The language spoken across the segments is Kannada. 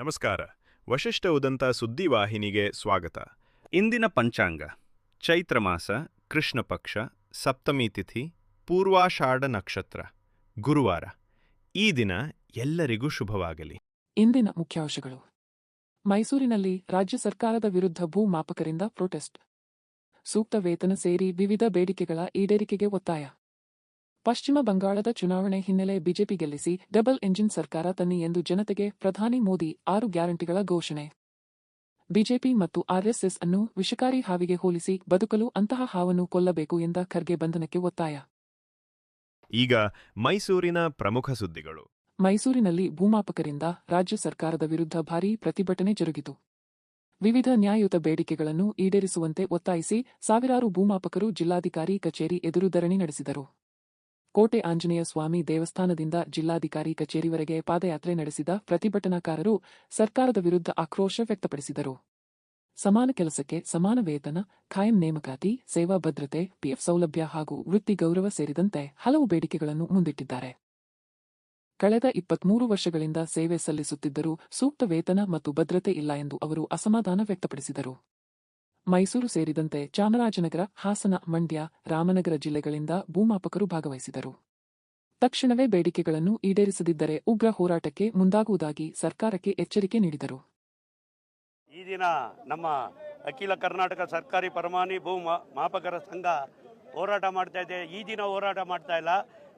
ನಮಸ್ಕಾರ. ವಶಿಷ್ಠ ಉದಂತ ಸುದ್ದಿವಾಹಿನಿಗೆ ಸ್ವಾಗತ. ಇಂದಿನ ಪಂಚಾಂಗ: ಚೈತ್ರ ಮಾಸ, ಕೃಷ್ಣ ಪಕ್ಷ, ಸಪ್ತಮಿ ತಿಥಿ, ಪೂರ್ವಾಷಾಢ ನಕ್ಷತ್ರ, ಗುರುವಾರ. ಈ ದಿನ ಎಲ್ಲರಿಗೂ ಶುಭವಾಗಲಿ. ಇಂದಿನ ಮುಖ್ಯಾಂಶಗಳು: ಮೈಸೂರಿನಲ್ಲಿ ರಾಜ್ಯ ಸರ್ಕಾರದ ವಿರುದ್ಧ ಭೂ ಮಾಪಕರಿಂದ ಪ್ರೊಟೆಸ್ಟ್, ಸೂಕ್ತ ವೇತನ ಸೇರಿ ವಿವಿಧ ಬೇಡಿಕೆಗಳ ಈಡೇರಿಕೆಗೆ ಒತ್ತಾಯ. ಪಶ್ಚಿಮ ಬಂಗಾಳದ ಚುನಾವಣೆ ಹಿನ್ನೆಲೆ ಬಿಜೆಪಿ ಗೆಲ್ಲಿಸಿ ಡಬಲ್ ಎಂಜಿನ್ ಸರ್ಕಾರ ತನ್ನಿ ಎಂದು ಜನತೆಗೆ ಪ್ರಧಾನಿ ಮೋದಿ 6 ಗ್ಯಾರಂಟಿಗಳ ಘೋಷಣೆ. ಬಿಜೆಪಿ ಮತ್ತು ಆರ್ಎಸ್ಎಸ್ ಅನ್ನು ವಿಷಕಾರಿ ಹಾವಿಗೆ ಹೋಲಿಸಿ ಬದುಕಲು ಅಂತಹ ಹಾವನ್ನು ಕೊಲ್ಲಬೇಕು ಎಂದ ಖರ್ಗೆ ಬಂಧನಕ್ಕೆ ಒತ್ತಾಯ. ಈಗ ಮೈಸೂರಿನ ಪ್ರಮುಖ ಸುದ್ದಿಗಳು. ಮೈಸೂರಿನಲ್ಲಿ ಭೂಮಾಪಕರಿಂದ ರಾಜ್ಯ ಸರ್ಕಾರದ ವಿರುದ್ಧ ಭಾರೀ ಪ್ರತಿಭಟನೆ ಜರುಗಿತು. ವಿವಿಧ ನ್ಯಾಯಯುತ ಬೇಡಿಕೆಗಳನ್ನು ಈಡೇರಿಸುವಂತೆ ಒತ್ತಾಯಿಸಿ ಸಾವಿರಾರು ಭೂಮಾಪಕರು ಜಿಲ್ಲಾಧಿಕಾರಿ ಕಚೇರಿ ಎದುರು ಧರಣಿ ನಡೆಸಿದರು. ಕೋಟೆ ಆಂಜನೇಯ ಸ್ವಾಮಿ ದೇವಸ್ಥಾನದಿಂದ ಜಿಲ್ಲಾಧಿಕಾರಿ ಕಚೇರಿವರೆಗೆ ಪಾದಯಾತ್ರೆ ನಡೆಸಿದ ಪ್ರತಿಭಟನಾಕಾರರು ಸರ್ಕಾರದ ವಿರುದ್ಧ ಆಕ್ರೋಶ ವ್ಯಕ್ತಪಡಿಸಿದರು. ಸಮಾನ ಕೆಲಸಕ್ಕೆ ಸಮಾನ ವೇತನ, ಖಾಯಂ ನೇಮಕಾತಿ, ಸೇವಾ ಭದ್ರತೆ, ಪಿಎಫ್ ಸೌಲಭ್ಯ ಹಾಗೂ ವೃತ್ತಿ ಗೌರವ ಸೇರಿದಂತೆ ಹಲವು ಬೇಡಿಕೆಗಳನ್ನು ಮುಂದಿಟ್ಟಿದ್ದಾರೆ. ಕಳೆದ 23 ವರ್ಷಗಳಿಂದ ಸೇವೆ ಸಲ್ಲಿಸುತ್ತಿದ್ದರೂ ಸೂಕ್ತ ವೇತನ ಮತ್ತು ಭದ್ರತೆ ಇಲ್ಲ ಎಂದು ಅವರು ಅಸಮಾಧಾನ ವ್ಯಕ್ತಪಡಿಸಿದರು. ಮೈಸೂರು ಸೇರಿದಂತೆ ಚಾಮರಾಜನಗರ, ಹಾಸನ, ಮಂಡ್ಯ, ರಾಮನಗರ ಜಿಲ್ಲೆಗಳಿಂದ ಭೂಮಾಪಕರು ಭಾಗವಹಿಸಿದರು. ತಕ್ಷಣವೇ ಬೇಡಿಕೆಗಳನ್ನು ಈಡೇರಿಸದಿದ್ದರೆ ಉಗ್ರ ಹೋರಾಟಕ್ಕೆ ಮುಂದಾಗುವುದಾಗಿ ಸರ್ಕಾರಕ್ಕೆ ಎಚ್ಚರಿಕೆ ನೀಡಿದರು. ಈ ದಿನ ನಮ್ಮ ಅಖಿಲ ಕರ್ನಾಟಕ ಸರ್ಕಾರಿ ಪರಮಾಣಿ ಭೂ ಮಾಪಕರ ಸಂಘ ಹೋರಾಟ ಮಾಡ್ತಾ ಇದೆ. ಈ ದಿನ ಹೋರಾಟ ಮಾಡ್ತಾ ಇಲ್ಲ,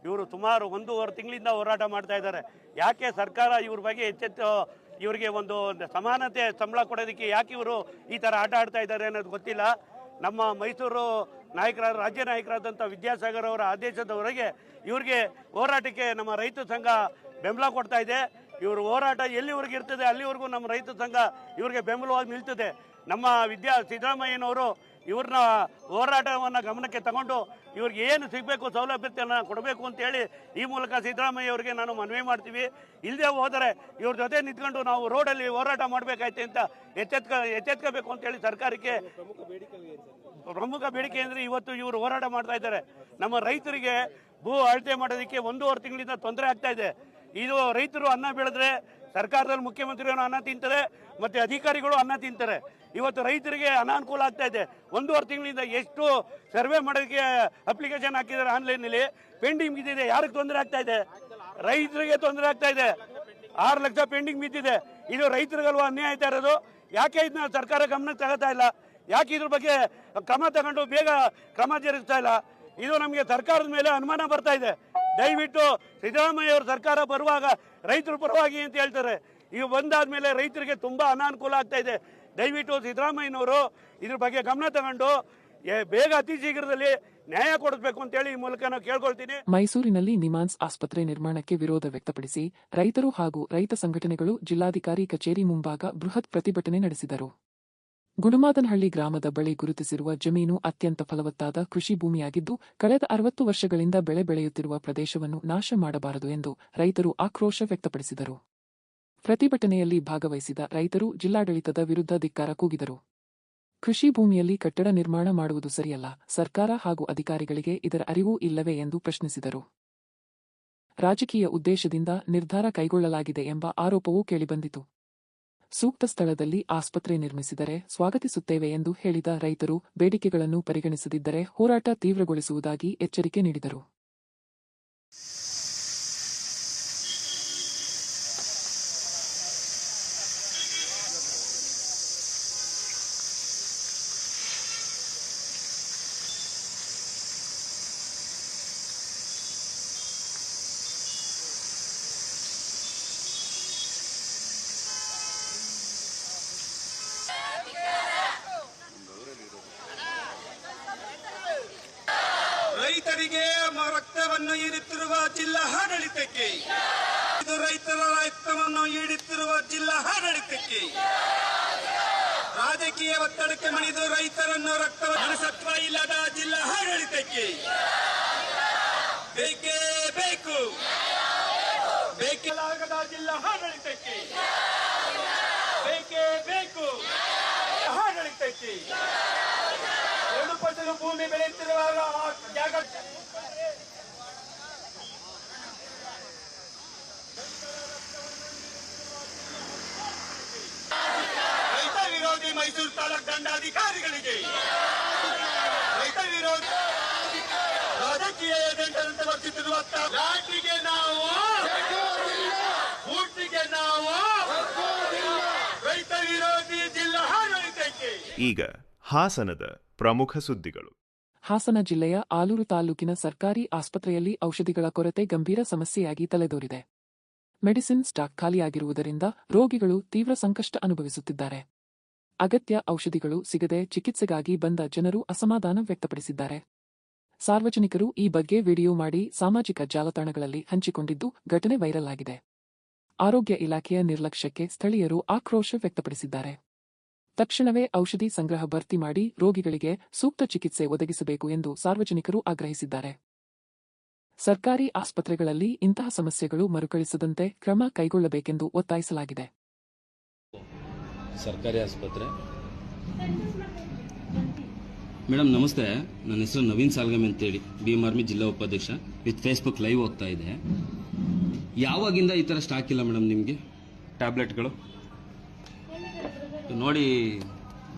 ಇವರು ಸುಮಾರು 1.5 ತಿಂಗಳಿಂದ ಹೋರಾಟ ಮಾಡ್ತಾ ಇದ್ದಾರೆ. ಯಾಕೆ ಸರ್ಕಾರ ಇವ್ರ ಬಗ್ಗೆ ಎಚ್ಚೆತ್ತು ಇವರಿಗೆ ಒಂದು ಸಮಾನತೆ ಸಂಬಳ ಕೊಡೋದಕ್ಕೆ ಯಾಕೆ ಇವರು ಈ ಥರ ಆಟ ಆಡ್ತಾ ಇದ್ದಾರೆ ಅನ್ನೋದು ಗೊತ್ತಿಲ್ಲ. ನಮ್ಮ ಮೈಸೂರು ರಾಜ್ಯ ನಾಯಕರಾದಂಥ ವಿದ್ಯಾಸಾಗರ್ ಅವರ ಆದೇಶದವರೆಗೆ ಇವ್ರಿಗೆ ಹೋರಾಟಕ್ಕೆ ನಮ್ಮ ರೈತ ಸಂಘ ಬೆಂಬಲ ಕೊಡ್ತಾ ಇದೆ. ಇವರು ಹೋರಾಟ ಎಲ್ಲಿವರೆಗೆ ಇರ್ತದೆ ಅಲ್ಲಿವರೆಗೂ ನಮ್ಮ ರೈತ ಸಂಘ ಇವ್ರಿಗೆ ಬೆಂಬಲವಾಗಿ ನಿಲ್ತದೆ. ನಮ್ಮ ಸಿದ್ದರಾಮಯ್ಯನವರು ಇವ್ರನ್ನ ಹೋರಾಟವನ್ನು ಗಮನಕ್ಕೆ ತಗೊಂಡು ಇವ್ರಿಗೆ ಏನು ಸಿಗಬೇಕು ಸೌಲಭ್ಯತೆಯನ್ನು ಕೊಡಬೇಕು ಅಂತೇಳಿ ಈ ಮೂಲಕ ಸಿದ್ದರಾಮಯ್ಯ ಅವರಿಗೆ ನಾನು ಮನವಿ ಮಾಡ್ತೀವಿ. ಇಲ್ಲದೆ ಹೋದರೆ ಇವ್ರ ಜೊತೆ ನಿಂತ್ಕೊಂಡು ನಾವು ರೋಡಲ್ಲಿ ಹೋರಾಟ ಮಾಡಬೇಕಾಯ್ತೆ ಅಂತ ಎಚ್ಚೆತ್ಕೋಬೇಕು ಅಂತೇಳಿ ಸರ್ಕಾರಕ್ಕೆ ಪ್ರಮುಖ ಬೇಡಿಕೆ ಅಂದರೆ ಇವತ್ತು ಇವರು ಹೋರಾಟ ಮಾಡ್ತಾ ಇದ್ದಾರೆ. ನಮ್ಮ ರೈತರಿಗೆ ಭೂ ಅಳತೆ ಮಾಡೋದಕ್ಕೆ 1.5 ತಿಂಗಳಿಂದ ತೊಂದರೆ ಆಗ್ತಾ ಇದೆ. ಇದು ರೈತರು ಅನ್ನ ಬೆಳೆದ್ರೆ ಸರ್ಕಾರದಲ್ಲಿ ಮುಖ್ಯಮಂತ್ರಿಗಳು ಅನ್ನ ತಿಂತಾರೆ ಮತ್ತು ಅಧಿಕಾರಿಗಳು ಅನ್ನ ತಿಂತಾರೆ. ಇವತ್ತು ರೈತರಿಗೆ ಅನಾನುಕೂಲ ಆಗ್ತಾ ಇದೆ. 1.5 ತಿಂಗಳಿಂದ ಎಷ್ಟು ಸರ್ವೆ ಮಾಡೋದಕ್ಕೆ ಅಪ್ಲಿಕೇಶನ್ ಹಾಕಿದ್ದಾರೆ ಆನ್ಲೈನಲ್ಲಿ, ಪೆಂಡಿಂಗ್ ಬಿದ್ದಿದೆ. ಯಾರಿಗೆ ತೊಂದರೆ ಆಗ್ತಾ ಇದೆ? ರೈತರಿಗೆ ತೊಂದರೆ ಆಗ್ತಾ ಇದೆ. 6 ಲಕ್ಷ ಪೆಂಡಿಂಗ್ ಬಿದ್ದಿದೆ. ಇದು ರೈತರಿಗಲ್ವಾ ಅನ್ಯಾಯ ಆಯ್ತಾ ಇರೋದು? ಯಾಕೆ ಇದನ್ನ ಸರ್ಕಾರ ಗಮನಕ್ಕೆ ತಗೋತಾ ಇಲ್ಲ? ಯಾಕೆ ಇದ್ರ ಬಗ್ಗೆ ಕ್ರಮ ತಗೊಂಡು ಬೇಗ ಕ್ರಮ ಜರುಗಿಸ್ತಾ ಇಲ್ಲ? ಇದು ನಮಗೆ ಸರ್ಕಾರದ ಮೇಲೆ ಅನುಮಾನ ಬರ್ತಾ ಇದೆ. ದಯವಿಟ್ಟು ಸಿದ್ದರಾಮಯ್ಯ ಅವ್ರ ಸರ್ಕಾರ ಬರುವಾಗ ರೈತರ ಪರವಾಗಿ ಅಂತ ಹೇಳ್ತಾರೆ. ಈಗ ಬಂದಾದ್ಮೇಲೆ ರೈತರಿಗೆ ತುಂಬಾ ಅನಾನುಕೂಲ ಆಗ್ತಾ ಇದೆ. ದಯವಿಟ್ಟು ಸಿದ್ದರಾಮಯ್ಯನವರು ಇದ್ರ ಬಗ್ಗೆ ಗಮನ ತಗೊಂಡು ಬೇಗ ಅತಿ ಶೀಘ್ರದಲ್ಲಿ ನ್ಯಾಯ ಕೊಡಿಸಬೇಕು ಅಂತೇಳಿ ಈ ಮೂಲಕ ನಾನು ಕೇಳ್ಕೊಳ್ತೀನಿ. ಮೈಸೂರಿನಲ್ಲಿ ನಿಮಾನ್ಸ್ ಆಸ್ಪತ್ರೆ ನಿರ್ಮಾಣಕ್ಕೆ ವಿರೋಧ ವ್ಯಕ್ತಪಡಿಸಿ ರೈತರು ಹಾಗೂ ರೈತ ಸಂಘಟನೆಗಳು ಜಿಲ್ಲಾಧಿಕಾರಿ ಕಚೇರಿ ಮುಂಭಾಗ ಬೃಹತ್ ಪ್ರತಿಭಟನೆ ನಡೆಸಿದರು. ಗುಡುಮಾದನಹಳ್ಳಿ ಗ್ರಾಮದ ಬಳಿ ಗುರುತಿಸಿರುವ ಜಮೀನು ಅತ್ಯಂತ ಫಲವತ್ತಾದ ಕೃಷಿ ಭೂಮಿಯಾಗಿದ್ದು, ಕಳೆದ 60 ವರ್ಷಗಳಿಂದ ಬೆಳೆ ಬೆಳೆಯುತ್ತಿರುವ ಪ್ರದೇಶವನ್ನು ನಾಶ ಮಾಡಬಾರದು ಎಂದು ರೈತರು ಆಕ್ರೋಶ ವ್ಯಕ್ತಪಡಿಸಿದರು. ಪ್ರತಿಭಟನೆಯಲ್ಲಿ ಭಾಗವಹಿಸಿದ ರೈತರು ಜಿಲ್ಲಾಡಳಿತದ ವಿರುದ್ಧ ಧಿಕ್ಕಾರ ಕೂಗಿದರು. ಕೃಷಿ ಭೂಮಿಯಲ್ಲಿ ಕಟ್ಟಡ ನಿರ್ಮಾಣ ಮಾಡುವುದು ಸರಿಯಲ್ಲ, ಸರ್ಕಾರ ಹಾಗೂ ಅಧಿಕಾರಿಗಳಿಗೆ ಇದರ ಅರಿವು ಇಲ್ಲವೇ ಎಂದು ಪ್ರಶ್ನಿಸಿದರು. ರಾಜಕೀಯ ಉದ್ದೇಶದಿಂದ ನಿರ್ಧಾರ ಕೈಗೊಳ್ಳಲಾಗಿದೆ ಎಂಬ ಆರೋಪವೂ ಕೇಳಿಬಂದಿತು. ಸೂಕ್ತ ಸ್ಥಳದಲ್ಲಿ ಆಸ್ಪತ್ರೆ ನಿರ್ಮಿಸಿದರೆ ಸ್ವಾಗತಿಸುತ್ತೇವೆ ಎಂದು ಹೇಳಿದ ರೈತರು ಬೇಡಿಕೆಗಳನ್ನು ಪರಿಗಣಿಸದಿದ್ದರೆ ಹೋರಾಟ ತೀವ್ರಗೊಳಿಸುವುದಾಗಿ ಎಚ್ಚರಿಕೆ ನೀಡಿದರು. ರೈತರಿಗೆ ರಕ್ತವನ್ನು ಈಡುತ್ತಿರುವ ಜಿಲ್ಲಾ ಆಡಳಿತಕ್ಕೆ, ಇದು ರೈತರ ರಕ್ತವನ್ನು ಈಡುತ್ತಿರುವ ಜಿಲ್ಲಾ ಆಡಳಿತಕ್ಕೆ, ರಾಜಕೀಯ ಒತ್ತಡಕ್ಕೆ ಮಣಿದು ರೈತರನ್ನು ಮನಸತ್ವ ಇಲ್ಲದ ಜಿಲ್ಲಾ ಆಡಳಿತಕ್ಕೆ ಬೇಕೇ ಬೇಕು, ಬೇಕಿಲ್ಲಾಗದ ಜಿಲ್ಲಾ ಆಡಳಿತಕ್ಕೆ ಬೇಕೇ ಬೇಕು, ಆಡಳಿತಕ್ಕೆ 2% ಭೂಮಿ ಬೆಳೆಯುತ್ತಿರುವ ಜಾಗ ಮೈಸೂರು ತಾಲೂಕು ದಂಡಾಧಿಕಾರಿಗಳಿಗೆ ರೈತ ವಿರೋಧಿ ರಾಜಕೀಯ ಏಜೆಂಟರಂತೆ ವರ್ತಿಸಿರುವಂತ ಲಾಟಿಗೆ ನಾವು ಊಟಿಗೆ ನಾವು ರೈತ ವಿರೋಧಿ ಜಿಲ್ಲಾ ಆಡಳಿತಕ್ಕೆ. ಈಗ ಹಾಸನದ ಪ್ರಮುಖ ಸುದ್ದಿಗಳು. ಹಾಸನ ಜಿಲ್ಲೆಯ ಆಲೂರು ತಾಲೂಕಿನ ಸರ್ಕಾರಿ ಆಸ್ಪತ್ರೆಯಲ್ಲಿ ಔಷಧಿಗಳ ಕೊರತೆ ಗಂಭೀರ ಸಮಸ್ಯೆಯಾಗಿ ತಲೆದೋರಿದೆ. ಮೆಡಿಸಿನ್ ಸ್ಟಾಕ್ ಖಾಲಿಯಾಗಿರುವುದರಿಂದ ರೋಗಿಗಳು ತೀವ್ರ ಸಂಕಷ್ಟ ಅನುಭವಿಸುತ್ತಿದ್ದಾರೆ. ಅಗತ್ಯ ಔಷಧಿಗಳು ಸಿಗದೆ ಚಿಕಿತ್ಸೆಗಾಗಿ ಬಂದ ಜನರು ಅಸಮಾಧಾನ ವ್ಯಕ್ತಪಡಿಸಿದ್ದಾರೆ. ಸಾರ್ವಜನಿಕರು ಈ ಬಗ್ಗೆ ವಿಡಿಯೋ ಮಾಡಿ ಸಾಮಾಜಿಕ ಜಾಲತಾಣಗಳಲ್ಲಿ ಹಂಚಿಕೊಂಡಿದ್ದು ಘಟನೆ ವೈರಲ್ ಆಗಿದೆ. ಆರೋಗ್ಯ ಇಲಾಖೆಯ ನಿರ್ಲಕ್ಷ್ಯಕ್ಕೆ ಸ್ಥಳೀಯರು ಆಕ್ರೋಶ ವ್ಯಕ್ತಪಡಿಸಿದ್ದಾರೆ. ತಕ್ಷಣವೇ ಔಷಧಿ ಸಂಗ್ರಹ ಭರ್ತಿ ಮಾಡಿ ರೋಗಿಗಳಿಗೆ ಸೂಕ್ತ ಚಿಕಿತ್ಸೆ ಒದಗಿಸಬೇಕು ಎಂದು ಸಾರ್ವಜನಿಕರು ಆಗ್ರಹಿಸಿದ್ದಾರೆ. ಸರ್ಕಾರಿ ಆಸ್ಪತ್ರೆಗಳಲ್ಲಿ ಇಂತಹ ಸಮಸ್ಯೆಗಳು ಮರುಕಳಿಸದಂತೆ ಕ್ರಮ ಕೈಗೊಳ್ಳಬೇಕೆಂದು ಒತ್ತಾಯಿಸಲಾಗಿದೆ. ಸರ್ಕಾರಿ ಆಸ್ಪತ್ರೆ ಮೇಡಮ್ ನಮಸ್ತೆ, ನನ್ನ ಹೆಸರು ನವೀನ್ ಸಾಲ್ಗಮೆ ಅಂತೇಳಿ BMRME ಜಿಲ್ಲಾ ಉಪಾಧ್ಯಕ್ಷ. ವಿತ್ ಫೇಸ್ಬುಕ್ ಲೈವ್ ಹೋಗ್ತಾ ಇದೆ. ಯಾವಾಗಿಂದ ಈ ಥರ ಸ್ಟಾಕ್ ಇಲ್ಲ ಮೇಡಮ್ ನಿಮಗೆ ಟ್ಯಾಬ್ಲೆಟ್ಗಳು? ನೋಡಿ,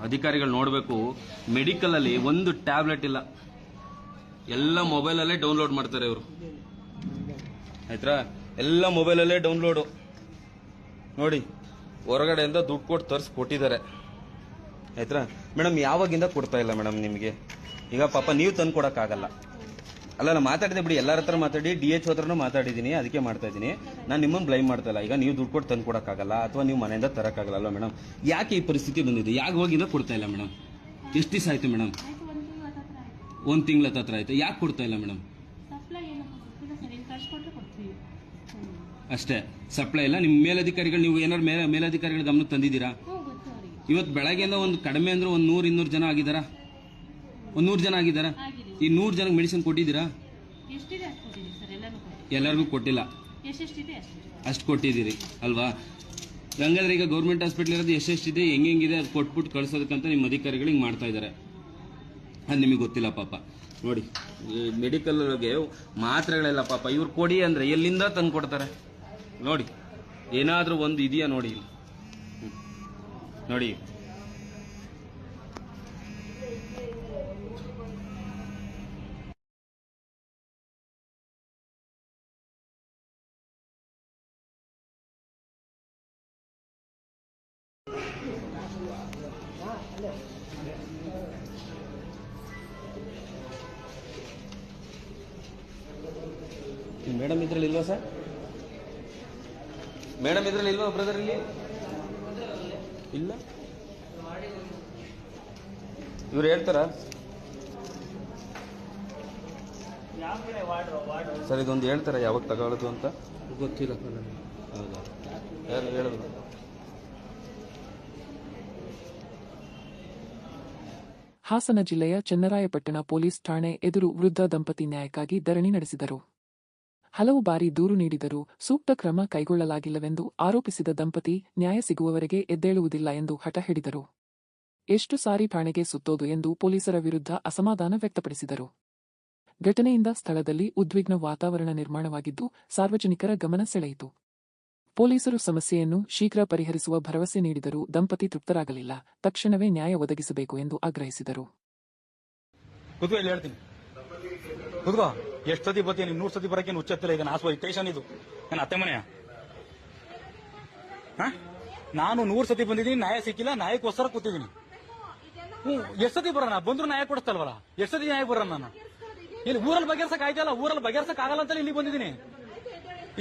ಅಧಿಕಾರಿಗಳು ನೋಡಬೇಕು, ಮೆಡಿಕಲಲ್ಲಿ ಒಂದು ಟ್ಯಾಬ್ಲೆಟ್ ಇಲ್ಲ, ಎಲ್ಲ ಮೊಬೈಲಲ್ಲೇ ಡೌನ್ಲೋಡ್ ಮಾಡ್ತಾರೆ ಇವರು. ಆಯ್ತಾ, ಎಲ್ಲ ಮೊಬೈಲಲ್ಲೇ ಡೌನ್ಲೋಡು. ನೋಡಿ, ಹೊರಗಡೆಯಿಂದ ದುಡ್ಡು ಕೊಟ್ಟು ತರಿಸಿ ಕೊಟ್ಟಿದ್ದಾರೆ. ಆಯ್ತಾ ಮೇಡಮ್, ಯಾವಾಗಿಂದ ಕೊಡ್ತಾ ಇಲ್ಲ ಮೇಡಮ್ ನಿಮಗೆ? ಈಗ ಪಾಪ ನೀವು ತಂದು ಕೊಡೋಕ್ಕಾಗಲ್ಲ. ಅಲ್ಲ, ನಾನು ಮಾತಾಡಿದೆ ಬಿಡಿ, ಎಲ್ಲರ ಹತ್ರ ಮಾತಾಡಿ, DH ಹತ್ರನೂ ಮಾತಾಡಿದ್ದೀನಿ, ಅದಕ್ಕೆ ಮಾಡ್ತಾ ಇದ್ದೀನಿ. ನಾನು ನಿಮ್ಮನ್ನು ಬ್ಲೈಮ್ ಮಾಡ್ತಾ ಇಲ್ಲ. ಈಗ ನೀವು ದುಡ್ಡು ಕೊಟ್ಟು ತಂದು ಕೊಡೋಕ್ಕಾಗಲ್ಲ ಅಥವಾ ನೀವು ಮನೆಯಿಂದ ತರೋಕ್ಕಾಗಲ್ಲ ಅಲ್ವಾ ಮೇಡಮ್? ಯಾಕೆ ಈ ಪರಿಸ್ಥಿತಿ ಬಂದಿದೆ? ಯಾವಾಗಿಂದ ಕೊಡ್ತಾ ಇಲ್ಲ ಮೇಡಮ್? ಎಷ್ಟು ದಿವಸ ಆಯ್ತು ಮೇಡಮ್? 1 ತಿಂಗಳ ಹತ್ರ ಆಯ್ತು. ಯಾಕೆ ಕೊಡ್ತಾ ಇಲ್ಲ ಮೇಡಮ್? ಅಷ್ಟೇ, ಸಪ್ಲೈ ಇಲ್ಲ. ನಿಮ್ಮ ಮೇಲಧಿಕಾರಿಗಳು, ನೀವು ಏನಾದ್ರು ಮೇಲಧಿಕಾರಿಗಳ ಗಮನಕ್ಕೆ ತಂದಿದ್ದೀರಾ? ಇವತ್ತು ಬೆಳಗ್ಗೆಯಿಂದ ಒಂದು ಕಡಿಮೆ ಅಂದ್ರೆ 100-200 ಜನ ಆಗಿದ್ದಾರಾ? 100 ಜನ ಆಗಿದ್ದಾರಾ? ಈ 100 ಜನಕ್ಕೆ ಮೆಡಿಸಿನ್ ಕೊಟ್ಟಿದ್ದೀರಾ? ಎಲ್ಲರಿಗೂ ಕೊಟ್ಟಿಲ್ಲ. ಅಷ್ಟು ಕೊಟ್ಟಿದ್ದೀರಿ ಅಲ್ವಾ? ಹಂಗಾದ್ರೆ ಈಗ ಗೌರ್ಮೆಂಟ್ ಹಾಸ್ಪಿಟಲ್ ಇರೋದು ಎಷ್ಟೆಷ್ಟಿದೆ, ಹೆಂಗಿದೆ ಅದು ಕೊಟ್ಬಿಟ್ಟು ಕಳ್ಸೋದಕ್ಕಂತ ನಿಮ್ಮ ಅಧಿಕಾರಿಗಳು ಹಿಂಗೆ ಮಾಡ್ತಾ ಇದ್ದಾರೆ. ಅದು ನಿಮಗೆ ಗೊತ್ತಿಲ್ಲ ಪಾಪ. ನೋಡಿ, ಈ ಮೆಡಿಕಲ್ಗೆ ಮಾತ್ರೆಗಳೆಲ್ಲ ಪಾಪ ಇವ್ರು ಕೊಡಿ ಅಂದ್ರೆ ಎಲ್ಲಿಂದ ತಂದು ಕೊಡ್ತಾರೆ? ನೋಡಿ, ಏನಾದರೂ ಒಂದು ಇದೆಯಾ ನೋಡಿ, ನೋಡಿ. ಮೇಡಮ್ ಇದ್ರಲ್ಲಿ ಇಲ್ವಾ ಸರ್? ಮೇಡಮ್ ಇದ್ರಲ್ಲಿ ಇಲ್ವಾ ಬ್ರದರ್? ಇಲ್ಲಿ ಇಲ್ಲ. ಇವ್ರು ಹೇಳ್ತಾರ ಸರ್? ಇದೊಂದು ಹೇಳ್ತಾರ ಯಾವಾಗ ತಗೊಳ್ಳೋದು ಅಂತ? ಗೊತ್ತಿಲ್ಲ. ಹೌದಾ? ಯಾರು ಹೇಳಿದ್ರು? ಹಾಸನ ಜಿಲ್ಲೆಯ ಚನ್ನರಾಯಪಟ್ಟಣ ಪೊಲೀಸ್ ಠಾಣೆ ಎದುರು ವೃದ್ಧ ದಂಪತಿ ನ್ಯಾಯಕ್ಕಾಗಿ ಧರಣಿ ನಡೆಸಿದರು. ಹಲವು ಬಾರಿ ದೂರು ನೀಡಿದರೂ ಸೂಕ್ತ ಕ್ರಮ ಕೈಗೊಳ್ಳಲಾಗಿಲ್ಲವೆಂದು ಆರೋಪಿಸಿದ ದಂಪತಿ ನ್ಯಾಯ ಸಿಗುವವರೆಗೆ ಎದ್ದೇಳುವುದಿಲ್ಲ ಎಂದು ಹಠ ಹಿಡಿದರು. ಎಷ್ಟು ಸಾರಿ ಠಾಣೆಗೆ ಸುತ್ತೋದು ಎಂದು ಪೊಲೀಸರ ವಿರುದ್ಧ ಅಸಮಾಧಾನ ವ್ಯಕ್ತಪಡಿಸಿದರು. ಘಟನೆಯಿಂದ ಸ್ಥಳದಲ್ಲಿ ಉದ್ವಿಗ್ನ ವಾತಾವರಣ ನಿರ್ಮಾಣವಾಗಿದ್ದು ಸಾರ್ವಜನಿಕರ ಗಮನ ಸೆಳೆಯಿತು. ಪೊಲೀಸರು ಸಮಸ್ಯೆಯನ್ನು ಶೀಘ್ರ ಪರಿಹರಿಸುವ ಭರವಸೆ ನೀಡಿದರೂ ದಂಪತಿ ತೃಪ್ತರಾಗಲಿಲ್ಲ. ತಕ್ಷಣವೇ ನ್ಯಾಯ ಒದಗಿಸಬೇಕು ಎಂದು ಆಗ್ರಹಿಸಿದರು. ಎಷ್ಟು ಸತಿ ಬರ್ತೀನಿ? 100 ಸತಿ ಬರಕ್ಕೆ ಹುಚ್ಚತ್ತಿಲ್ಲ. ಈಗ ಆಸ್ಪತ್ರೆ ಸ್ಟೇಷನ್ ಇದು ನನ್ನ ಅತ್ತೆ ಮನೆಯ. ನಾನು 100 ಸತಿ ಬಂದಿದ್ದೀನಿ, ನ್ಯಾಯ ಸಿಕ್ಕಿಲ್ಲ, ನ್ಯಾಯಕ್ಕೋಸ್ಕರ ಕೂತಿದ್ದೀನಿ. ಎಷ್ಟು ಸತಿ ಬರೋಣ? ಬಂದ್ರು ನ್ಯಾಯ ಕೊಡಿಸ್ತಲ್ವಲ್ಲ? ಎಷ್ಟು ಸತಿ ನ್ಯಾಯ ಬರೋಣ? ನಾನು ಇಲ್ಲಿ ಊರಲ್ಲಿ ಬಗೆಹರ್ಸಕ್ ಆಯ್ತಲ್ಲ, ಊರಲ್ಲಿ ಬಗೆಹರ್ಸಕ್ ಆಗಲ್ಲ ಅಂತ ಇಲ್ಲಿ ಬಂದಿದ್ದೀನಿ.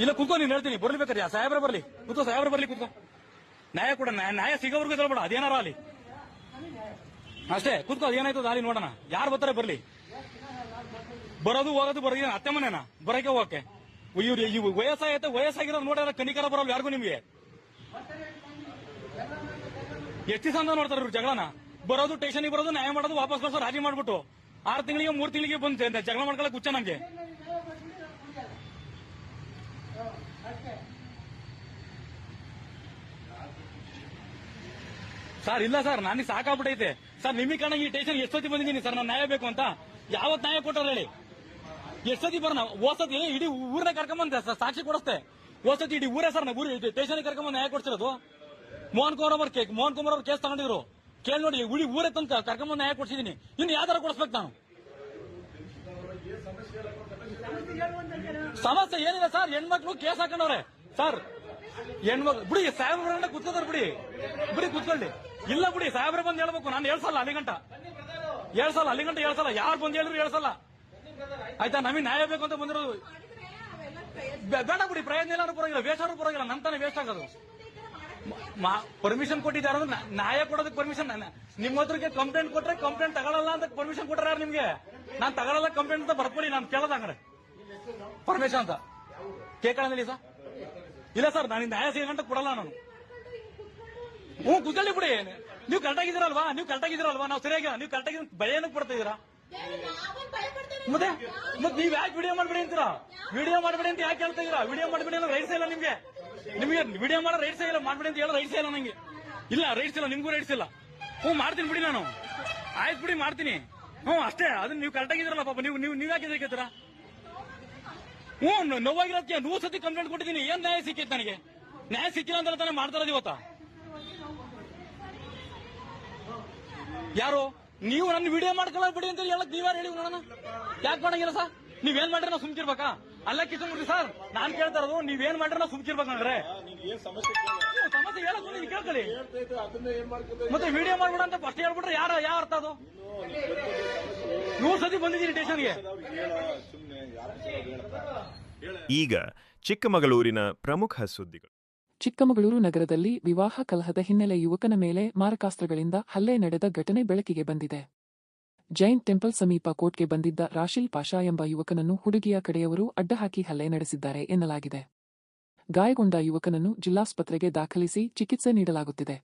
ಇಲ್ಲ ಕೂತ್ಕೊ, ನೀನು ಹೇಳ್ತೀನಿ, ಬರ್ಲಿಬೇಕಾದ್ರೆ ಸಾಹೇಬ್ರ ಬರ್ಲಿ, ಕೂತ್ಕೋ, ಸಾಹೇಬ್ರ ಬರ್ಲಿ, ಕೂತ್ಕೋ. ನ್ಯಾಯ ಕೊಡ, ನ್ಯಾಯ ಸಿಗೋವರೆಗೂ ಹೇಳ್ಬೇಡ, ಅದೇನಾರ ಅಲ್ಲಿ ಅಷ್ಟೇ. ಕೂತ್ಕೋ, ಅದೇನಾಯ್ತದ ಅಲ್ಲಿ ನೋಡೋಣ. ಯಾರು ಬರ್ತಾರೆ ಬರ್ಲಿ. ಬರೋದು ಹೋಗೋದು ಬರೋದು ಅತ್ತೆ ಮನೆನ ಬರಕ್ಕೆ ಹೋಗಕ್ಕೆ. ಇವ್ರು ವಯಸ್ಸಾಗಿರೋದು ನೋಡ್ಯಾರ, ಕನಿಕರ ಬರಲ್ಲ ಯಾರಿಗೂ ನಿಮ್ಗೆ. ಎಷ್ಟು ದಿವಸ ಅಂತ ನೋಡ್ತಾರೆ ಇವ್ರು ಜಗಳನ? ಬರೋದು, ಸ್ಟೇಷನ್ಗೆ ಬರೋದು, ನ್ಯಾಯ ಮಾಡೋದು, ವಾಪಸ್ ಬರ್ಸೋ, ರಾಜಿ ಮಾಡ್ಬಿಟ್ಟು 6 ತಿಂಗಳಿಗೆ 3 ತಿಂಗಳಿಗೆ ಬಂದು ಜಗಳ ಮಾಡ್ಕೊಳಕ್ ಹುಚ್ಚ ನಮ್ಗೆ. ಸರ್ ಇಲ್ಲ ಸರ್, ನನಗೆ ಸಾಕಾಗ್ಬಿಟ್ಟೈತೆ ಸರ್. ನಿಮಗೆ ಕಾರಣ ಈ ಸ್ಟೇಷನ್ ಎಷ್ಟೊತ್ತಿ ಬಂದಿದ್ದೀನಿ ಸರ್, ನಾನು ನ್ಯಾಯ ಬೇಕು ಅಂತ. ಯಾವತ್ ನ್ಯಾಯ ಕೊಟ್ಟಾರ ಹೇಳಿ? ಎಷ್ಟೊತ್ತಿ ಬರೋಣ? ಓಸತಿ ಇಡೀ ಊರನ್ನ ಕರ್ಕೊಂಬಂದ ಸಾಕ್ಷಿ ಕೊಡಿಸ್ತೆ. ಓಸತಿ ಇಡೀ ಊರೇ ಸರ್, ಊರು ಸ್ಟೇಷನ್ ಕರ್ಕೊಂಬಂದ್ ನ್ಯಾಯ ಕೊಡ್ಸಿರೋದು. ಮೋಹನ್ ಕುಮಾರ್ ಅವ್ರ ಕೇಸ್ ತಗೊಂಡಿದ್ರು. ಕೇಳಿ ನೋಡಿ, ಊರೇ ತಂದು ಕರ್ಕೊಂಬಂದು ನ್ಯಾಯ ಕೊಡ್ಸಿದೀನಿ. ಇನ್ನು ಯಾವ ತರ ಕೊಡಿಸ್ಬೇಕು ನಾನು? ಸಮಸ್ಯೆ ಏನಿದೆ ಸರ್? ಹೆಣ್ಮಕ್ಳು ಕೇಸ್ ಹಾಕೊಂಡವ್ರೆ ಸರ್. ಹೆಣ್ಮಕ್ಳು ಬಿಡಿ, ಸಾಹೇಬ್ರ ಕುತ್ಕೋತಾರ, ಬಿಡಿ ಕುತ್ಕೊಳ್ಳಿ. ಇಲ್ಲ ಬಿಡಿ, ಸಾಹೇಬ್ರ ಬಂದು ಹೇಳ್ಬೇಕು. ನಾನು ಹೇಳ್ಸಲ್ಲ ಅಲ್ಲಿಗಂಟ ಹೇಳ್ಸಲ್ಲ. ಯಾರು ಬಂದು ಹೇಳಿದ್ರು ಹೇಳ್ಸಲ್ಲ. ಆಯ್ತಾ? ನಮಗೆ ನ್ಯಾಯ ಬೇಕು ಅಂತ ಬಂದಿರೋದು. ಬೇಡ ಬಿಡಿ, ಪ್ರಯತ್ನ ಎಲ್ಲಾರು ಪರವಾಗಿಲ್ಲ, ವೇಸ್ಟ್ ಆದ್ರೂ ಪರವಾಗಿಲ್ಲ, ನಮ್ ತಾನೇ ವೇಸ್ಟ್ ಆಗೋದು. ಪರ್ಮಿಷನ್ ಕೊಟ್ಟಿದ್ದಾರೆ, ನ್ಯಾಯ ಕೊಡೋದಕ್ಕೆ ಪರ್ಮಿಷನ್. ನಿಮ್ಮ ಹತ್ರಕ್ಕೆ ಕಂಪ್ಲೇಂಟ್ ಕೊಟ್ರೆ ಕಂಪ್ಲೇಂಟ್ ತಗೊಳ್ಳಲ್ಲ ಅಂತ ಪರ್ಮಿಷನ್ ಕೊಟ್ಟಾರ ಯಾರು ನಿಮ್ಗೆ? ನಾನು ತಗೊಳ್ಳಲ್ಲ ಕಂಪ್ಲೇಂಟ್ ಅಂತ ಬರ್ಕೊಳ್ಳಿ, ನಾನು ಕೇಳದ ಹಂಗಾರೆ ಪರ್ಮಿಷನ್ ಅಂತ ಕೇಳಂದಿಲ್ಲ ಸರ್. ಇಲ್ಲ ಸರ್, ನಾನು ನ್ಯಾಯ ಸಿಗಂಟ ಕೊಡಲ್ಲ ನಾನು. ಕುತ್ಕೊಳ್ಳಿ ಬಿಡಿ. ನೀವು ಕರೆಕ್ಟಾಗಿದ್ದೀರಲ್ವಾ? ನಾವು ಸರಿಯಾಗಿ ನೀವು ಕರೆಕ್ಟಾಗಿ ಭಯ ಏನಕ್ಕೆ ಪಡ್ತಾ ಇದೀರಾ? ಮತ್ತೆ ನೀವ್ ಯಾಕೆ ವಿಡಿಯೋ ಮಾಡ್ಬೇಡಿ ಅಂತೀರಾ? ವಿಡಿಯೋ ಮಾಡ್ಬೇಡಿ ಅಂತ ಯಾಕೆ ಹೇಳ್ತಾ ಇದೀರಾ? ವಿಡಿಯೋ ಮಾಡ್ಬೇಡಿ ಅನ್ನೋ ರೈಟ್ಸ್ ಇಲ್ಲ ನಿಮ್ಗೆ. ವಿಡಿಯೋ ಮಾಡೋ ರೈಟ್ಸ್ ಇಲ್ಲ, ಮಾಡ್ಬೇಡಿ ಅಂತ ಹೇಳೋ ರೈಟ್ಸ್ ಇಲ್ಲ ನಂಗೆ. ಇಲ್ಲ, ರೈಟ್ಸ್ ಇಲ್ಲ, ನಿಮ್ಗೂ ರೈಟ್ಸ್ ಇಲ್ಲ. ಮಾಡ್ತೀನಿ ಬಿಡಿ, ನಾನು ಆಯ್ತು ಬಿಡಿ, ಮಾಡ್ತೀನಿ. ಅಷ್ಟೇ. ಅದನ್ನ ನೀವು ಕರೆಕ್ಟಾಗಿದ್ದೀರಲ್ಲ ಪಾಪ, ನೀವು ಯಾಕೆ ಕೇಳ್ತೀರಾ? ನೋವಾಗಿರೋದಕ್ಕೆ 100 ಸತಿ ಕಂಪ್ಲೇಂಟ್ ಕೊಟ್ಟಿದ್ದೀನಿ. ಏನ್ ನ್ಯಾಯ ಸಿಕ್ಕಿತ್ತು ನನಗೆ? ನ್ಯಾಯ ಸಿಕ್ಕಿಲ್ಲ ಅಂತ ತಾನೇ ಮಾಡ್ತಾ ಇರೋದು ಇವತ್ತ. ಯಾರು ನೀವು ನನ್ನ ವಿಡಿಯೋ ಮಾಡ್ಕೊಳ್ಳ ಬಿಡಿ ಅಂತ ಹೇಳಕ್ ನೀವ್ಯಾರು ಹೇಳಿ ನೋಡೋಣ? ಯಾಕೆ ಮಾಡಂಗಿಲ್ಲ ಸರ್? ನೀವೇನ್ ಮಾಡ್ರೆ ನಾವು ಸುಮ್ಕಿರ್ಬೇಕಾ? ಅಲ್ಲ ಕಿಶನ್ಮೂರ್ತಿ ಸರ್, ನಾನ್ ಕೇಳ್ತಾ ಇರೋದು ನೀವೇನ್ ಮಾಡ್ರೆ ನಾವು ಸುಮ್ಕಿರ್ಬೇಕಂದ್ರೆ ಸಮಸ್ಯೆ ಹೇಳಕ್ ಕೇಳ್ಕೊಳ್ಳಿ. ಮತ್ತೆ ವಿಡಿಯೋ ಮಾಡ್ಬೇಡ ಅಂತ ಫಸ್ಟ್ ಹೇಳ್ಬಿಟ್ರೆ ಯಾವ ಅರ್ಥ ಅದು? 100 ಸತಿ ಬಂದಿದ್ದೀನಿ ಸ್ಟೇಷನ್ಗೆ. ಈಗ ಚಿಕ್ಕಮಗಳೂರಿನ ಪ್ರಮುಖ ಸುದ್ದಿಗಳು. ಚಿಕ್ಕಮಗಳೂರು ನಗರದಲ್ಲಿ ವಿವಾಹ ಕಲಹದ ಹಿನ್ನೆಲೆ ಯುವಕನ ಮೇಲೆ ಮಾರಕಾಸ್ತ್ರಗಳಿಂದ ಹಲ್ಲೆ ನಡೆದ ಘಟನೆ ಬೆಳಕಿಗೆ ಬಂದಿದೆ. ಜೈನ್ ಟೆಂಪಲ್ ಸಮೀಪ ಕೋರ್ಟ್ಗೆ ಬಂದಿದ್ದ ರಾಶಿಲ್ ಪಾಷಾ ಎಂಬ ಯುವಕನನ್ನು ಹುಡುಗಿಯ ಕಡೆಯವರು ಅಡ್ಡಹಾಕಿ ಹಲ್ಲೆ ನಡೆಸಿದ್ದಾರೆ ಎನ್ನಲಾಗಿದೆ. ಗಾಯಗೊಂಡ ಯುವಕನನ್ನು ಜಿಲ್ಲಾಸ್ಪತ್ರೆಗೆ ದಾಖಲಿಸಿ ಚಿಕಿತ್ಸೆ ನೀಡಲಾಗುತ್ತಿದೆ.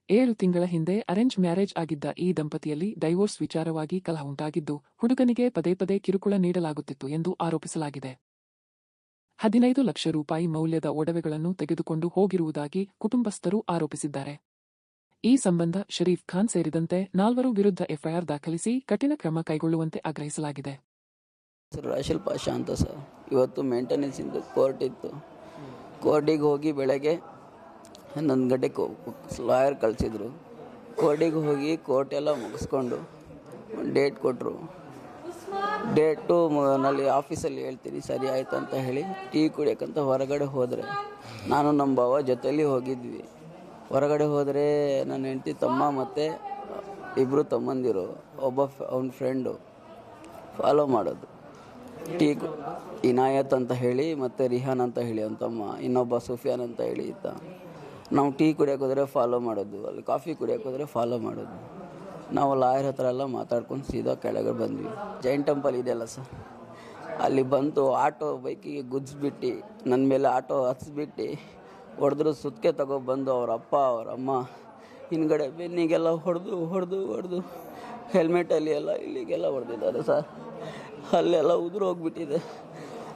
7 ತಿಂಗಳ ಹಿಂದೆ ಅರೇಂಜ್ ಮ್ಯಾರೇಜ್ ಆಗಿದ್ದ ಈ ದಂಪತಿಯಲ್ಲಿ ಡೈವೋರ್ಸ್ ವಿಚಾರವಾಗಿ ಕಲಹ ಉಂಟಾಗಿದ್ದು, ಹುಡುಗನಿಗೆ ಪದೇ ಕಿರುಕುಳ ನೀಡಲಾಗುತ್ತಿತ್ತು ಎಂದು ಆರೋಪಿಸಲಾಗಿದೆ. 15 ಲಕ್ಷ ರೂಪಾಯಿ ಮೌಲ್ಯದ ಒಡವೆಗಳನ್ನು ತೆಗೆದುಕೊಂಡು ಹೋಗಿರುವುದಾಗಿ ಕುಟುಂಬಸ್ಥರು ಆರೋಪಿಸಿದ್ದಾರೆ. ಈ ಸಂಬಂಧ ಶರೀಫ್ ಖಾನ್ ಸೇರಿದಂತೆ 4 ವಿರುದ್ಧ ಎಫ್ಐಆರ್ ದಾಖಲಿಸಿ ಕಠಿಣ ಕ್ರಮ ಕೈಗೊಳ್ಳುವಂತೆ ಆಗ್ರಹಿಸಲಾಗಿದೆ. ರಾಶಿಲ್ ಪಾಷಾ ಅಂತ ಸರ್. ಇವತ್ತು ಮೇಂಟೆನೆನ್ಸ್ ಇಂದ ಕೋರ್ಟ್ ಇತ್ತು. ಕೋರ್ಟಿಗೆ ಹೋಗಿ ಬೆಳಗ್ಗೆ 11 ಗಂಟೆಗೆ ಲಾಯರ್ ಕಳಿಸಿದ್ರು. ಕೋರ್ಟಿಗೆ ಹೋಗಿ ಕೋರ್ಟ್ ಎಲ್ಲ ಮುಗಿಸ್ಕೊಂಡು ಒಂದು ಡೇಟ್ ಕೊಟ್ಟರು. ಡೇಟು ನಲ್ಲಿ ಆಫೀಸಲ್ಲಿ ಹೇಳ್ತೀನಿ ಸರಿ ಆಯ್ತು ಅಂತ ಹೇಳಿ ಟೀ ಕುಡಿಯೋಕ್ಕಂತ ಹೊರಗಡೆ ಹೋದರೆ, ನಾನು ನಮ್ಮ ಭಾವ ಜೊತೆಯಲ್ಲಿ ಹೋಗಿದ್ವಿ. ಹೊರಗಡೆ ಹೋದರೆ ನನ್ನ ಹೆಂಡತಿ ತಮ್ಮ ಮತ್ತು 2 ತಮ್ಮಂದಿರು, ಒಬ್ಬ ಅವನ ಫ್ರೆಂಡು ಫಾಲೋ ಮಾಡೋದು. ಇನಾಯತ್ ಅಂತ ಹೇಳಿ ಮತ್ತು ರಿಹಾನ್ ಅಂತ ಹೇಳಿ ಅವನ ತಮ್ಮ, ಇನ್ನೊಬ್ಬ ಸುಫಿಯಾನ್ ಅಂತ ಹೇಳಿ ಇದ್ದ. ನಾವು ಟೀ ಕುಡಿಯೋಕೆ ಹೋದರೆ ಫಾಲೋ ಮಾಡೋದು, ಅಲ್ಲಿ ಕಾಫಿ ಕುಡಿಯೋಕೆ ಹೋದರೆ ಫಾಲೋ ಮಾಡೋದು. ನಾವು ಲಾಯರ್ ಹತ್ರ ಎಲ್ಲ ಮಾತಾಡ್ಕೊಂಡು ಸೀದಾ ಕೆಳಗೆ ಬಂದ್ವಿ. ಜೈನ್ ಟೆಂಪಲ್ ಇದೆಯಲ್ಲ ಸರ್, ಅಲ್ಲಿ ಬಂತು ಆಟೋ ಬೈಕಿಗೆ ಗುಜ್ಜಿಬಿಟ್ಟು ನನ್ನ ಮೇಲೆ ಆಟೋ ಹಚ್ಬಿಟ್ಟು ಹೊಡೆದ್ರು. ಸುತ್ತಿಗೆ ತಗೊಬಂದು ಅವ್ರ ಅಪ್ಪ ಅವ್ರ ಅಮ್ಮ ಹಿಂದ್ಗಡೆ ಬೆನ್ನಿಗೆಲ್ಲ ಹೊಡೆದು ಹೆಲ್ಮೆಟಲ್ಲಿ ಎಲ್ಲ ಇಲ್ಲಿಗೆಲ್ಲ ಹೊಡೆದಿದ್ದಾರೆ ಸರ್. ಅಲ್ಲೆಲ್ಲ ಉದುರು ಹೋಗ್ಬಿಟ್ಟಿದೆ.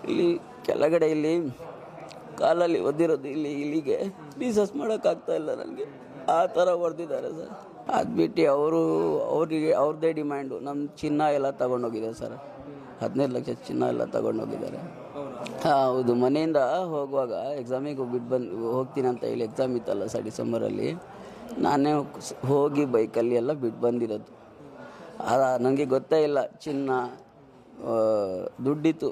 ಇಲ್ಲಿ ಕೆಳಗಡೆ ಇಲ್ಲಿ ಕಾಲಲ್ಲಿ ಒದ್ದಿರೋದು ಇಲ್ಲಿಗೆ ಬೀಸಸ್ ಮಾಡೋಕ್ಕಾಗ್ತಾಯಿಲ್ಲ ನನಗೆ. ಆ ಥರ ಹೊಡೆದಿದ್ದಾರೆ ಸರ್. ಅದು ಬಿಟ್ಟು ಅವ್ರದ್ದೇ ಡಿಮ್ಯಾಂಡು. ನಮ್ಮ ಚಿನ್ನ ಎಲ್ಲ ತಗೊಂಡೋಗಿದೆ ಸರ್. 15 ಲಕ್ಷ ಚಿನ್ನ ಎಲ್ಲ ತಗೊಂಡೋಗಿದ್ದಾರೆ. ಹೌದು, ಮನೆಯಿಂದ ಹೋಗುವಾಗ ಎಕ್ಸಾಮಿಗೆ ಹೋಗ್ತೀನಿ ಅಂತ ಹೇಳಿ ಎಕ್ಸಾಮ್ ಇತ್ತಲ್ಲ ಸರ್ ಡಿಸೆಂಬರಲ್ಲಿ, ನಾನೇ ಹೋಗಿ ಬೈಕಲ್ಲಿ ಎಲ್ಲ ಬಿಟ್ಟು ಬಂದಿರೋದು. ನನಗೆ ಗೊತ್ತೇ ಇಲ್ಲ. ಚಿನ್ನ ದುಡ್ಡಿತ್ತು,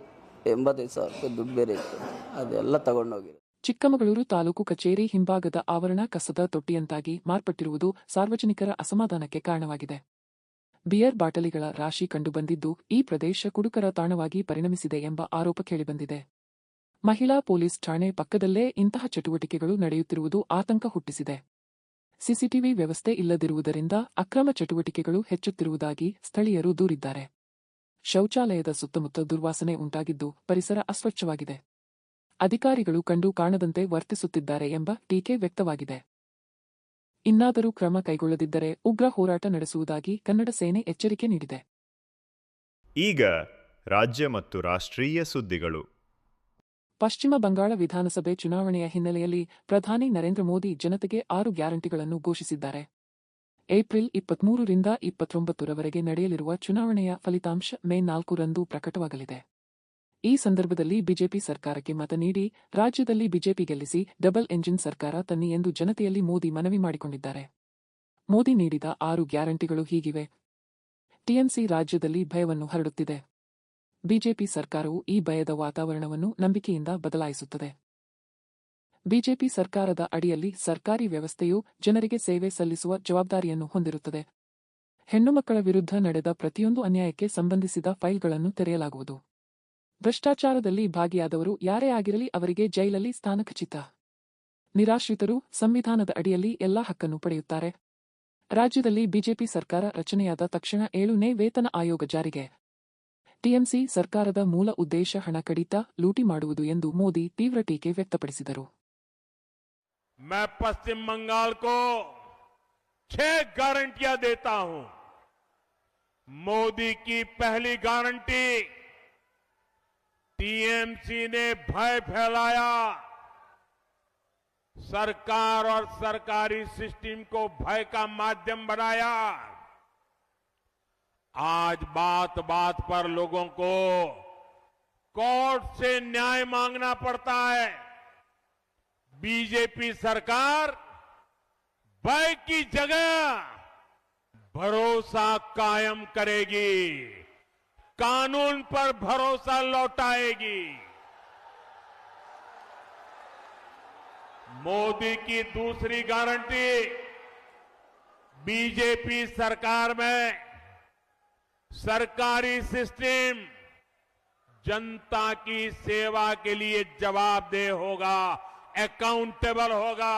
85,000 ರೂಪಾಯಿ ದುಡ್ಡು ಬೇರೆ ಇತ್ತು, ಅದೆಲ್ಲ ತಗೊಂಡೋಗಿರೋದು. ಚಿಕ್ಕಮಗಳೂರು ತಾಲೂಕು ಕಚೇರಿ ಹಿಂಭಾಗದ ಆವರಣ ಕಸದ ತೊಟ್ಟಿಯಂತಾಗಿ ಮಾರ್ಪಟ್ಟಿರುವುದು ಸಾರ್ವಜನಿಕರ ಅಸಮಾಧಾನಕ್ಕೆ ಕಾರಣವಾಗಿದೆ. ಬಿಯರ್ ಬಾಟಲಿಗಳ ರಾಶಿ ಕಂಡುಬಂದಿದ್ದು, ಈ ಪ್ರದೇಶ ಕುಡುಕರ ತಾಣವಾಗಿ ಪರಿಣಮಿಸಿದೆ ಎಂಬ ಆರೋಪ ಕೇಳಿಬಂದಿದೆ. ಮಹಿಳಾ ಪೊಲೀಸ್ ಠಾಣೆ ಪಕ್ಕದಲ್ಲೇ ಇಂತಹ ಚಟುವಟಿಕೆಗಳು ನಡೆಯುತ್ತಿರುವುದು ಆತಂಕ ಹುಟ್ಟಿಸಿದೆ. ಸಿಸಿಟಿವಿ ವ್ಯವಸ್ಥೆ ಇಲ್ಲದಿರುವುದರಿಂದ ಅಕ್ರಮ ಚಟುವಟಿಕೆಗಳು ಹೆಚ್ಚುತ್ತಿರುವುದಾಗಿ ಸ್ಥಳೀಯರು ದೂರಿದ್ದಾರೆ. ಶೌಚಾಲಯದ ಸುತ್ತಮುತ್ತ ದುರ್ವಾಸನೆ ಉಂಟಾಗಿದ್ದು, ಪರಿಸರ ಅಸ್ವಚ್ಛವಾಗಿದೆ. ಅಧಿಕಾರಿಗಳು ಕಂಡು ಕಾಣದಂತೆ ವರ್ತಿಸುತ್ತಿದ್ದಾರೆ ಎಂಬ ಟೀಕೆ ವ್ಯಕ್ತವಾಗಿದೆ. ಇನ್ನಾದರೂ ಕ್ರಮ ಕೈಗೊಳ್ಳದಿದ್ದರೆ ಉಗ್ರ ಹೋರಾಟ ನಡೆಸುವುದಾಗಿ ಕನ್ನಡ ಸೇನೆ ಎಚ್ಚರಿಕೆ ನೀಡಿದೆ. ಈಗ ರಾಜ್ಯ ಮತ್ತು ರಾಷ್ಟ್ರೀಯ ಸುದ್ದಿಗಳು. ಪಶ್ಚಿಮ ಬಂಗಾಳ ವಿಧಾನಸಭೆ ಚುನಾವಣೆಯ ಹಿನ್ನೆಲೆಯಲ್ಲಿ ಪ್ರಧಾನಿ ನರೇಂದ್ರ ಮೋದಿ ಜನತೆಗೆ 6 ಗ್ಯಾರಂಟಿಗಳನ್ನು ಘೋಷಿಸಿದ್ದಾರೆ. ಏಪ್ರಿಲ್ 23 ರಿಂದ 29 ರವರೆಗೆ ನಡೆಯಲಿರುವ ಚುನಾವಣೆಯ ಫಲಿತಾಂಶ ಮೇ 4 ರಂದು ಪ್ರಕಟವಾಗಲಿದೆ. ಈ ಸಂದರ್ಭದಲ್ಲಿ ಬಿಜೆಪಿ ಸರ್ಕಾರಕ್ಕೆ ಮತ ನೀಡಿ ರಾಜ್ಯದಲ್ಲಿ ಬಿಜೆಪಿ ಗೆಲ್ಲಿಸಿ ಡಬಲ್ ಎಂಜಿನ್ ಸರ್ಕಾರ ತನ್ನಿ ಎಂದು ಜನತೆಯಲ್ಲಿ ಮೋದಿ ಮನವಿ ಮಾಡಿಕೊಂಡಿದ್ದಾರೆ. ಮೋದಿ ನೀಡಿದ 6 ಗ್ಯಾರಂಟಿಗಳು ಹೀಗಿವೆ. ಟಿಎಂಸಿ ರಾಜ್ಯದಲ್ಲಿ ಭಯವನ್ನು ಹರಡುತ್ತಿದೆ. ಬಿಜೆಪಿ ಸರ್ಕಾರವು ಈ ಭಯದ ವಾತಾವರಣವನ್ನು ನಂಬಿಕೆಯಿಂದ ಬದಲಾಯಿಸುತ್ತದೆ. ಬಿಜೆಪಿ ಸರ್ಕಾರದ ಅಡಿಯಲ್ಲಿ ಸರ್ಕಾರಿ ವ್ಯವಸ್ಥೆಯು ಜನರಿಗೆ ಸೇವೆ ಸಲ್ಲಿಸುವ ಜವಾಬ್ದಾರಿಯನ್ನು ಹೊಂದಿರುತ್ತದೆ. ಹೆಣ್ಣುಮಕ್ಕಳ ವಿರುದ್ಧ ನಡೆದ ಪ್ರತಿಯೊಂದು ಅನ್ಯಾಯಕ್ಕೆ ಸಂಬಂಧಿಸಿದ ಫೈಲ್ಗಳನ್ನು ತೆರೆಯಲಾಗುವುದು. ಭ್ರಷ್ಟಾಚಾರದಲ್ಲಿ ಭಾಗಿಯಾದವರು ಯಾರೇ ಆಗಿರಲಿ ಅವರಿಗೆ ಜೈಲಲ್ಲಿ ಸ್ಥಾನ ಖಚಿತ. ನಿರಾಶ್ರಿತರು ಸಂವಿಧಾನದ ಅಡಿಯಲ್ಲಿ ಎಲ್ಲಾ ಹಕ್ಕನ್ನು ಪಡೆಯುತ್ತಾರೆ. ರಾಜ್ಯದಲ್ಲಿ ಬಿಜೆಪಿ ಸರ್ಕಾರ ರಚನೆಯಾದ ತಕ್ಷಣ 7ನೇ ವೇತನ ಆಯೋಗ ಜಾರಿಗೆ. ಟಿಎಂಸಿ ಸರ್ಕಾರದ ಮೂಲ ಉದ್ದೇಶ ಹಣ ಕಡಿತ, ಲೂಟಿ ಮಾಡುವುದು ಎಂದು ಮೋದಿ ತೀವ್ರ ಟೀಕೆ ವ್ಯಕ್ತಪಡಿಸಿದರು. मैं पश्चिम बंगाल को 6 गारंटियां देता हूं. मोदी की पहली गारंटी, टीएमसी ने भय फैलाया, सरकार और सरकारी सिस्टम को भय का माध्यम बनाया. आज बात बात पर लोगों को कोर्ट से न्याय मांगना पड़ता है. बीजेपी सरकार भय की जगह भरोसा कायम करेगी, कानून पर भरोसा लौटाएगी. मोदी की दूसरी गारंटी, बीजेपी सरकार में सरकारी सिस्टम जनता की सेवा के लिए जवाबदेह होगा, अकाउंटेबल होगा.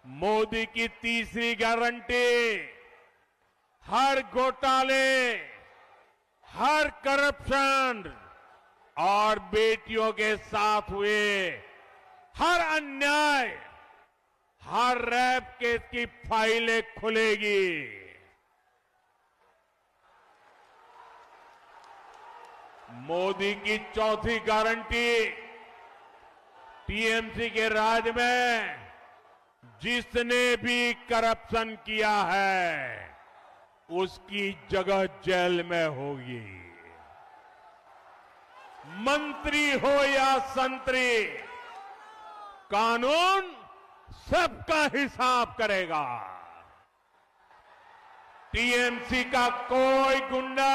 मोदी की तीसरी गारंटी, हर घोटाले, हर करप्शन और बेटियों के साथ हुए हर अन्याय, हर रेप केस की फाइलें खुलेगी. मोदी की चौथी गारंटी, टीएमसी के राज में जिसने भी करप्शन किया है उसकी जगह जेल में होगी. मंत्री हो या संतरी, कानून सबका हिसाब करेगा. टीएमसी का कोई गुंडा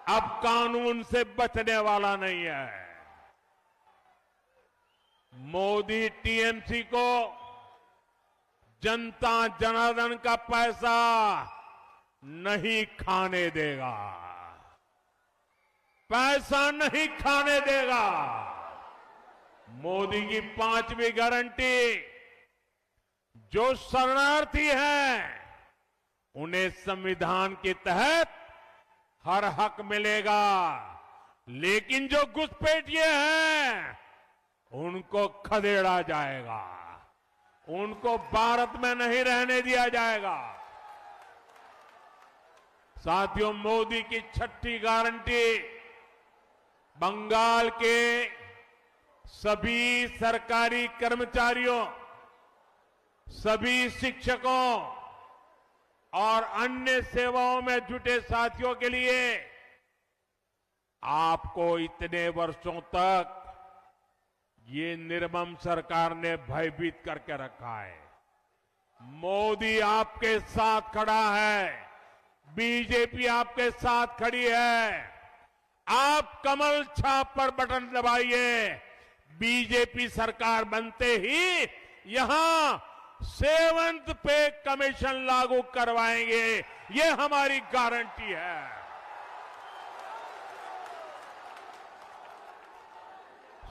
अब कानून से बचने वाला नहीं है. मोदी टीएमसी को जनता जनार्दन का पैसा नहीं खाने देगा, पैसा नहीं खाने देगा. मोदी की 5वीं गारंटी, जो शरणार्थी हैं उन्हें संविधान के तहत हर हक मिलेगा, लेकिन जो घुसपैठिए हैं उनको खदेड़ा जाएगा, उनको भारत में नहीं रहने दिया जाएगा. साथियों, मोदी की 6ठी गारंटी, बंगाल के सभी सरकारी कर्मचारियों, सभी शिक्षकों और अन्य सेवाओं में जुटे साथियों के लिए आपको इतने वर्षों तक ये निर्मम सरकार ने भयभीत करके रखा है. मोदी आपके साथ खड़ा है, बीजेपी आपके साथ खड़ी है. आप कमल छाप पर बटन दबाइए. बीजेपी सरकार बनते ही यहां 7th पे कमीशन लागू करवाएंगे, ये हमारी गारंटी है.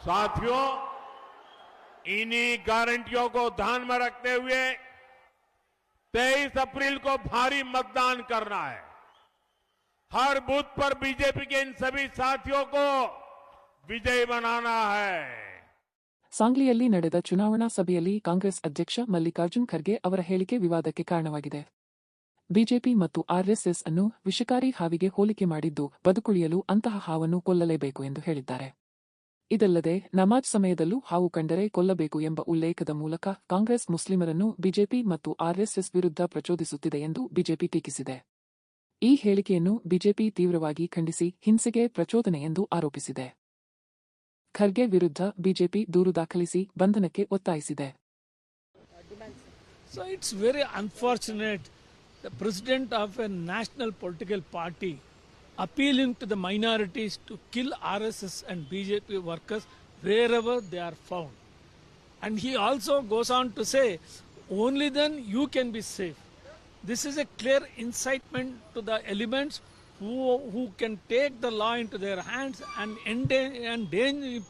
साथियों, इन्हीं गारंटियों को ध्यान में रखते हुए 23 अप्रैल को भारी मतदान करना है. हर बूथ पर बीजेपी के इन सभी साथियों को विजयी बनाना है. ಸಾಂಗ್ಲಿಯಲ್ಲಿ ನಡೆದ ಚುನಾವಣಾ ಸಭೆಯಲ್ಲಿ ಕಾಂಗ್ರೆಸ್ ಅಧ್ಯಕ್ಷ ಮಲ್ಲಿಕಾರ್ಜುನ್ ಖರ್ಗೆ ಅವರ ಹೇಳಿಕೆ ವಿವಾದಕ್ಕೆ ಕಾರಣವಾಗಿದೆ. ಬಿಜೆಪಿ ಮತ್ತು ಆರ್ಎಸ್ಎಸ್ ಅನ್ನು ವಿಷಕಾರಿ ಹಾವಿಗೆ ಹೋಲಿಕೆ ಮಾಡಿದ್ದು ಬದುಕುಳಿಯಲು ಅಂತಹ ಹಾವನ್ನು ಕೊಲ್ಲಲೇಬೇಕು ಎಂದು ಹೇಳಿದ್ದಾರೆ. ಇದಲ್ಲದೆ ನಮಾಜ್ ಸಮಯದಲ್ಲೂ ಹಾವು ಕಂಡರೆ ಕೊಲ್ಲಬೇಕು ಎಂಬ ಉಲ್ಲೇಖದ ಮೂಲಕ ಕಾಂಗ್ರೆಸ್ ಮುಸ್ಲಿಮರನ್ನು ಬಿಜೆಪಿ ಮತ್ತು ಆರ್ಎಸ್ಎಸ್ ವಿರುದ್ಧ ಪ್ರಚೋದಿಸುತ್ತಿದೆ ಎಂದು ಬಿಜೆಪಿ ಟೀಕಿಸಿದೆ. ಈ ಹೇಳಿಕೆಯನ್ನು ಬಿಜೆಪಿ ತೀವ್ರವಾಗಿ ಖಂಡಿಸಿ ಹಿಂಸೆಗೆ ಪ್ರಚೋದನೆ ಎಂದು ಆರೋಪಿಸಿದೆ. ಖರ್ಗೆ ವಿರುದ್ಧ ಬಿಜೆಪಿ ದೂರು ದಾಖಲಿಸಿ ಬಂಧನಕ್ಕೆ ಒತ್ತಾಯಿಸಿದೆ. So it's very unfortunate the president of a national political party appealing to the minorities to kill RSS and BJP workers wherever they are found. And he also goes on to say, only then you can be safe. This is a clear incitement to the elements who can take the law into their hands and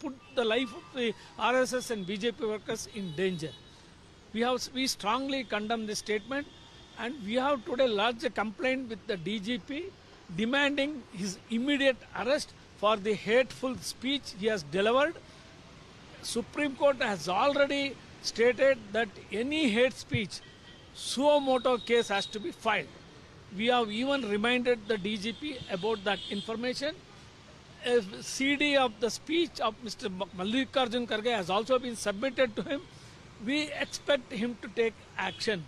put the life of the RSS and BJP workers in danger. We strongly condemn this statement, and we have today lodged a complaint with the DGP demanding his immediate arrest for the hateful speech he has delivered. Supreme Court has already stated that any hate speech suo motu case has to be filed. We have even reminded the DGP about that information. A CD of the speech of Mr. Mallikarjun Kharge has also been submitted to him. We expect him to take action.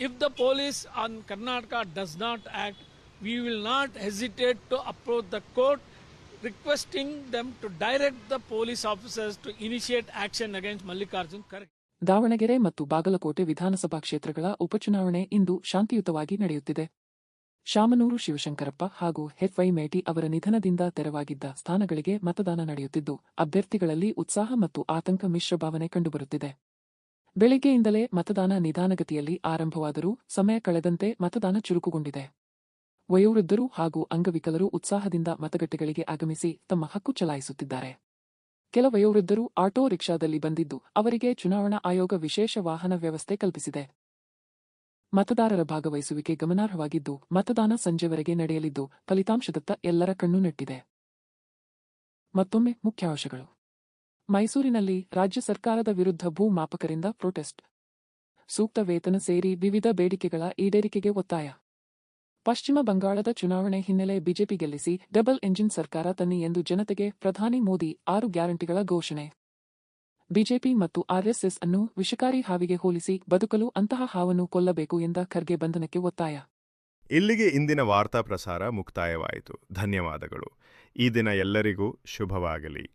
If the police on Karnataka does not act, we will not hesitate to approach the court requesting them to direct the police officers to initiate action against Mallikarjun Kharge. Davanagere ಮತ್ತು ಬಾಗಲಕೋಟೆ ವಿಧಾನಸಭಾ ಕ್ಷೇತ್ರಗಳ ಉಪಚುನಾವಣೆ ಇಂದು ಶಾಂತಿಯುತವಾಗಿ ನಡೆಯುತ್ತಿದೆ. ಶಾಮನೂರು ಶಿವಶಂಕರಪ್ಪ ಹಾಗೂ ಎಫ್ವೈ ಮೇಟಿ ಅವರ ನಿಧನದಿಂದ ತೆರವಾಗಿದ್ದ ಸ್ಥಾನಗಳಿಗೆ ಮತದಾನ ನಡೆಯುತ್ತಿದ್ದು, ಅಭ್ಯರ್ಥಿಗಳಲ್ಲಿ ಉತ್ಸಾಹ ಮತ್ತು ಆತಂಕ ಮಿಶ್ರ ಭಾವನೆ ಕಂಡುಬರುತ್ತಿದೆ. ಬೆಳಿಗ್ಗೆಯಿಂದಲೇ ಮತದಾನ ನಿಧಾನಗತಿಯಲ್ಲಿ ಆರಂಭವಾದರೂ ಸಮಯ ಕಳೆದಂತೆ ಮತದಾನ ಚುರುಕುಗೊಂಡಿದೆ. ವಯೋವೃದ್ಧರು ಹಾಗೂ ಅಂಗವಿಕಲರು ಉತ್ಸಾಹದಿಂದ ಮತಗಟ್ಟೆಗಳಿಗೆ ಆಗಮಿಸಿ ತಮ್ಮ ಹಕ್ಕು ಚಲಾಯಿಸುತ್ತಿದ್ದಾರೆ. ಕೆಲ ವಯೋವೃದ್ಧರು ಆಟೋ ರಿಕ್ಷಾದಲ್ಲಿ ಬಂದಿದ್ದು, ಅವರಿಗೆ ಚುನಾವಣಾ ಆಯೋಗ ವಿಶೇಷ ವಾಹನ ವ್ಯವಸ್ಥೆ ಕಲ್ಪಿಸಿದೆ. ಮತದಾರರ ಭಾಗವಹಿಸುವಿಕೆ ಗಮನಾರ್ಹವಾಗಿದ್ದು, ಮತದಾನ ಸಂಜೆವರೆಗೆ ನಡೆಯಲಿದ್ದು, ಫಲಿತಾಂಶದತ್ತ ಎಲ್ಲರ ಕಣ್ಣು ನೆಟ್ಟಿದೆ. ಮತ್ತೊಮ್ಮೆ ಮುಖ್ಯಾಂಶಗಳು. ಮೈಸೂರಿನಲ್ಲಿ ರಾಜ್ಯ ಸರ್ಕಾರದ ವಿರುದ್ಧ ಭೂ ಮಾಪಕರಿಂದ ಪ್ರೊಟೆಸ್ಟ್. ಸೂಕ್ತ ವೇತನ ಸೇರಿ ವಿವಿಧ ಬೇಡಿಕೆಗಳ ಈಡೇರಿಕೆಗೆ ಒತ್ತಾಯ. ಪಶ್ಚಿಮ ಬಂಗಾಳದ ಚುನಾವಣೆ ಹಿನ್ನೆಲೆ ಬಿಜೆಪಿ ಗೆಲ್ಲಿಸಿ ಡಬಲ್ ಎಂಜಿನ್ ಸರ್ಕಾರ ತನ್ನಿ ಎಂದು ಜನತೆಗೆ ಪ್ರಧಾನಿ ಮೋದಿ 6 ಗ್ಯಾರಂಟಿಗಳ ಘೋಷಣೆ. ಬಿಜೆಪಿ ಮತ್ತು ಆರ್ಎಸ್ಎಸ್ ಅನ್ನು ವಿಷಕಾರಿ ಹಾವಿಗೆ ಹೋಲಿಸಿ ಬದುಕಲು ಅಂತಹ ಹಾವನ್ನು ಕೊಲ್ಲಬೇಕು ಎಂದ ಖರ್ಗೆ ಬಂಧನಕ್ಕೆ ಒತ್ತಾಯ. ಇಲ್ಲಿಗೆ ಇಂದಿನ ವಾರ್ತಾ ಪ್ರಸಾರ ಮುಕ್ತಾಯವಾಯಿತು. ಧನ್ಯವಾದಗಳು. ಈ ದಿನ ಎಲ್ಲರಿಗೂ ಶುಭವಾಗಲಿ.